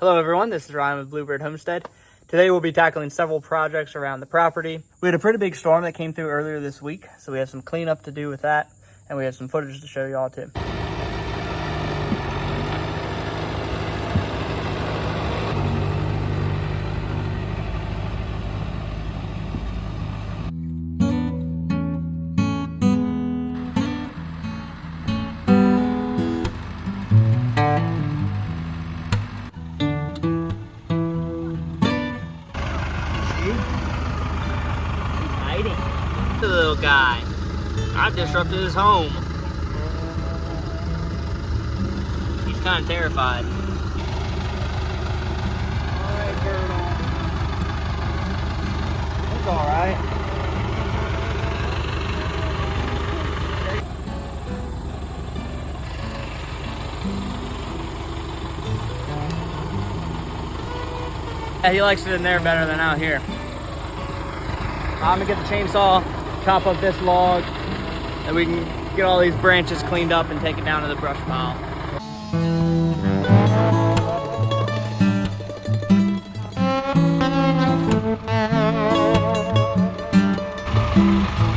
Hello everyone, this is Ryan with Bluebird Homestead. Today we'll be tackling several projects around the property. We had a pretty big storm that came through earlier this week, so we have some cleanup to do with that, and we have some footage to show you all too. The little guy. I've disrupted his home. He's kind of terrified. Alright, Colonel. It's alright. Yeah, he likes it in there better than out here. I'm gonna get the chainsaw, chop up this log, and we can get all these branches cleaned up and take it down to the brush pile.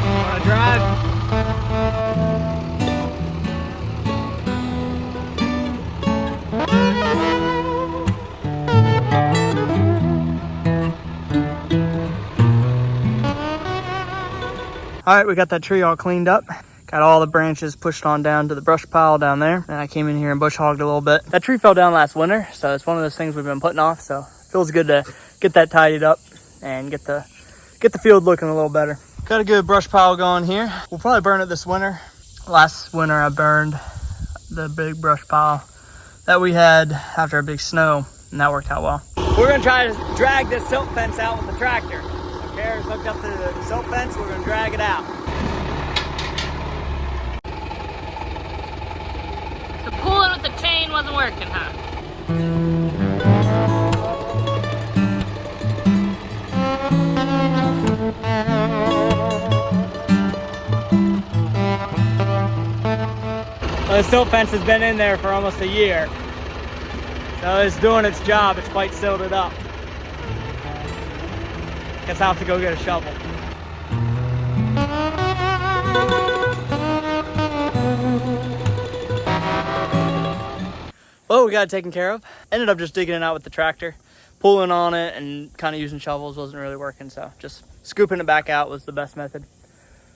Wanna drive? All right, we got that tree all cleaned up. Got all the branches pushed on down to the brush pile down there. And I came in here and bush hogged a little bit. That tree fell down last winter, so it's one of those things we've been putting off. So it feels good to get that tidied up and get the field looking a little better. Got a good brush pile going here. We'll probably burn it this winter. Last winter I burned the big brush pile that we had after a big snow, and that worked out well. We're gonna try to drag this silt fence out with the tractor. Cara's hooked up to the silt fence, we're gonna drag it out. So pulling with the chain wasn't working, huh? Well, the silt fence has been in there for almost a year. So it's doing its job, it's quite silted up. Guess I'll have to go get a shovel. Well, we got it taken care of. Ended up just digging it out with the tractor. Pulling on it and kind of using shovels wasn't really working, so just scooping it back out was the best method.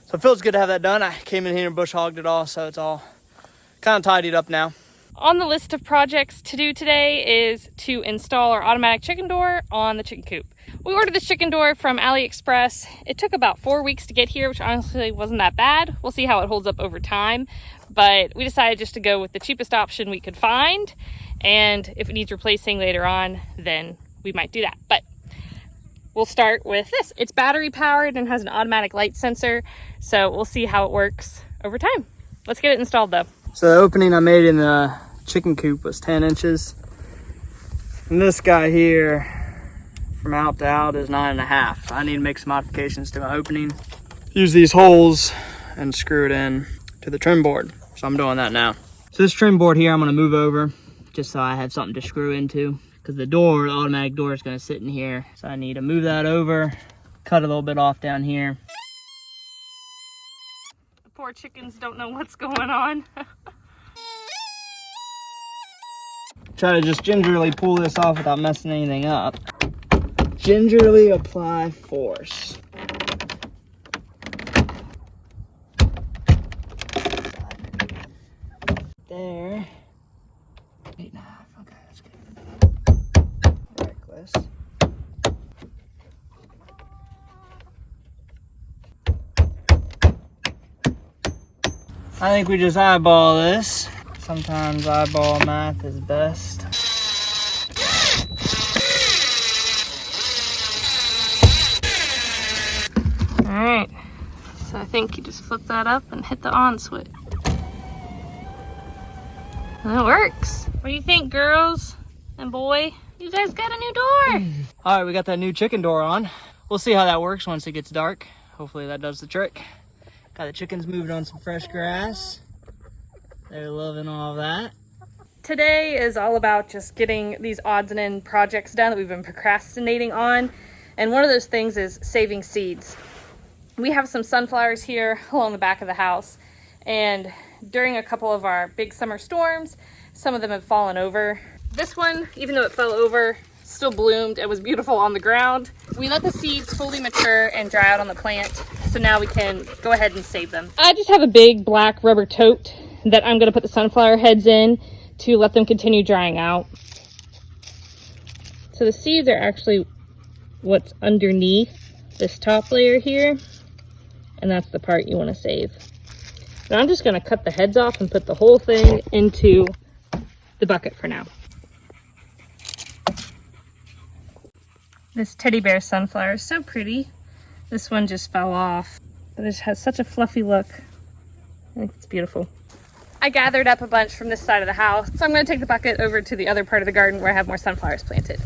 So it feels good to have that done. I came in here and bush hogged it all, so it's all kind of tidied up now. On the list of projects to do today is to install our automatic chicken door on the chicken coop. We ordered this chicken door from AliExpress. It took about 4 weeks to get here, which honestly wasn't that bad. We'll see how it holds up over time, but we decided just to go with the cheapest option we could find, and if it needs replacing later on, then we might do that. But we'll start with this. It's battery powered and has an automatic light sensor, so we'll see how it works over time. Let's get it installed though. So the opening I made in the chicken coop was 10 inches. And this guy here, from out to out, is 9.5. So I need to make some modifications to my opening. Use these holes and screw it in to the trim board. So I'm doing that now. So this trim board here, I'm gonna move over just so I have something to screw into, because the automatic door is gonna sit in here. So I need to move that over, cut a little bit off down here. The poor chickens don't know what's going on. Try to just gingerly pull this off without messing anything up. Gingerly apply force. There. 8.5. Okay, that's good. Reckless. I think we just eyeball this. Sometimes eyeball math is best. All right, so I think you just flip that up and hit the on switch. And it works. What do you think, girls and boy? You guys got a new door. All right, we got that new chicken door on. We'll see how that works once it gets dark. Hopefully that does the trick. Got the chickens moving on some fresh grass. They're loving all of that. Today is all about just getting these odds and end projects done that we've been procrastinating on. And one of those things is saving seeds. We have some sunflowers here along the back of the house, and during a couple of our big summer storms, some of them have fallen over. This one, even though it fell over, still bloomed. It was beautiful on the ground. We let the seeds fully mature and dry out on the plant, so now we can go ahead and save them. I just have a big black rubber tote that I'm gonna put the sunflower heads in to let them continue drying out. So the seeds are actually what's underneath this top layer here, and that's the part you want to save. Now I'm just going to cut the heads off and put the whole thing into the bucket for now. This teddy bear sunflower is so pretty. This one just fell off, but it has such a fluffy look. I think it's beautiful. I gathered up a bunch from this side of the house, so I'm going to take the bucket over to the other part of the garden where I have more sunflowers planted.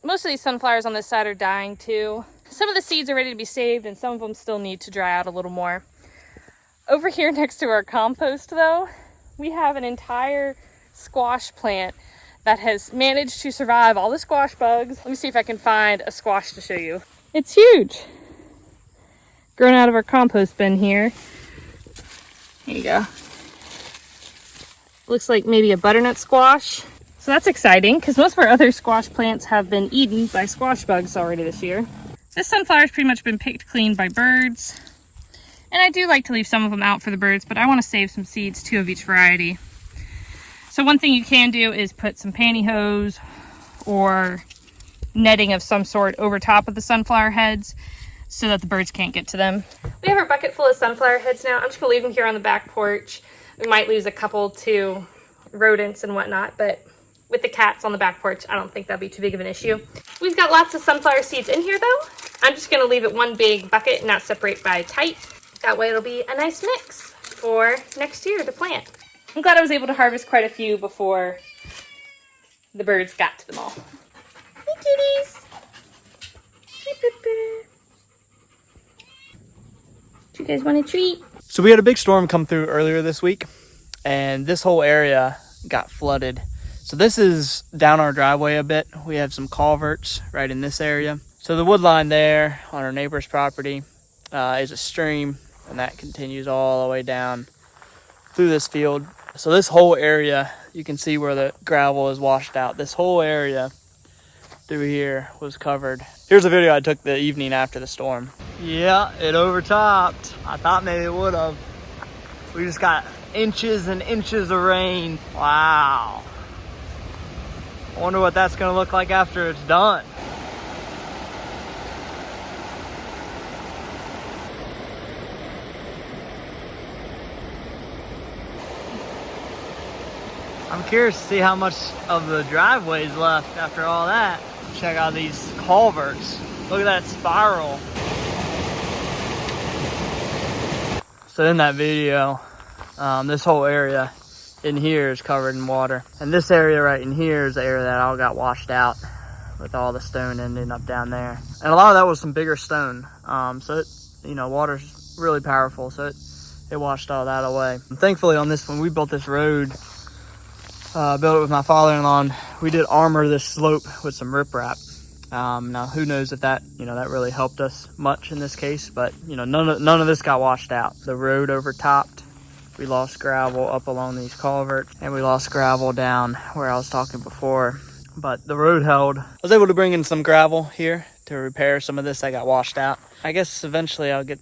Most of these sunflowers on this side are dying too. Some of the seeds are ready to be saved and some of them still need to dry out a little more. Over here next to our compost though, we have an entire squash plant that has managed to survive all the squash bugs. Let me see if I can find a squash to show you. It's huge. Grown out of our compost bin here. Here you go. Looks like maybe a butternut squash. So that's exciting because most of our other squash plants have been eaten by squash bugs already this year. This sunflower's pretty much been picked clean by birds. And I do like to leave some of them out for the birds, but I want to save some seeds, 2 of each variety. So one thing you can do is put some pantyhose or netting of some sort over top of the sunflower heads so that the birds can't get to them. We have our bucket full of sunflower heads now. I'm just going to leave them here on the back porch. We might lose a couple to rodents and whatnot, but with the cats on the back porch, I don't think that'll be too big of an issue. We've got lots of sunflower seeds in here though. I'm just gonna leave it one big bucket and not separate by type. That way it'll be a nice mix for next year to plant. I'm glad I was able to harvest quite a few before the birds got to them all. Hey kitties! Hey Pepper! Do you guys want a treat? So we had a big storm come through earlier this week, and this whole area got flooded. So this is down our driveway a bit. We have some culverts right in this area. So the wood line there on our neighbor's property is a stream, and that continues all the way down through this field. So this whole area, you can see where the gravel is washed out. This whole area through here was covered. Here's a video I took the evening after the storm. Yeah, it overtopped. I thought maybe it would have. We just got inches and inches of rain. Wow. I wonder what that's gonna look like after it's done. I'm curious to see how much of the driveway's left after all that. Check out these culverts. Look at that spiral. So in that video, this whole area in here is covered in water. And this area right in here is the area that all got washed out with all the stone ending up down there. And a lot of that was some bigger stone. So it, water's really powerful. So it washed all that away. And thankfully on this one, we built this road, built it with my father-in-law, and we did armor this slope with some riprap. Now who knows if that, that really helped us much in this case, but none of this got washed out. The road overtopped. We lost gravel up along these culverts, and we lost gravel down where I was talking before, but the road held. I was able to bring in some gravel here to repair some of this that got washed out. I guess eventually I'll get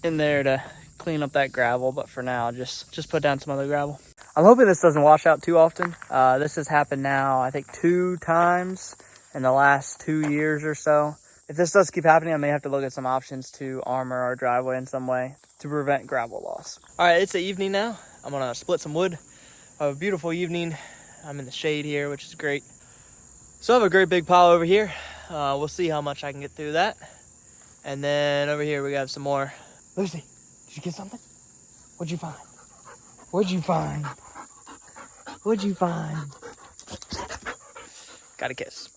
in there to clean up that gravel, but for now, just put down some other gravel. I'm hoping this doesn't wash out too often. This has happened now, I think 2 times in the last 2 years or so. If this does keep happening, I may have to look at some options to armor our driveway in some way to prevent gravel loss. All right, it's the evening now. I'm gonna split some wood. I have a beautiful evening. I'm in the shade here, which is great. So I have a great big pile over here. We'll see how much I can get through that. And then over here we got some more. Lucy, did you get something? What'd you find? What'd you find? What'd you find? Got a kiss.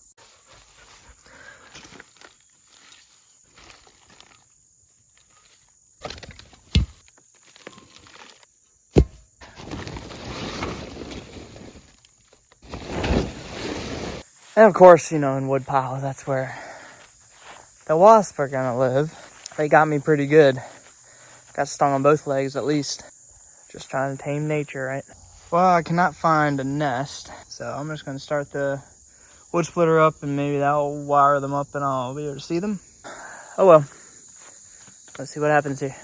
And of course, you know, in wood piles, that's where the wasps are gonna live. They got me pretty good. Got stung on both legs at least. Just trying to tame nature, right? Well, I cannot find a nest, so I'm just gonna start the wood splitter up and maybe that'll wire them up and I'll be able to see them. Oh well. Let's see what happens here.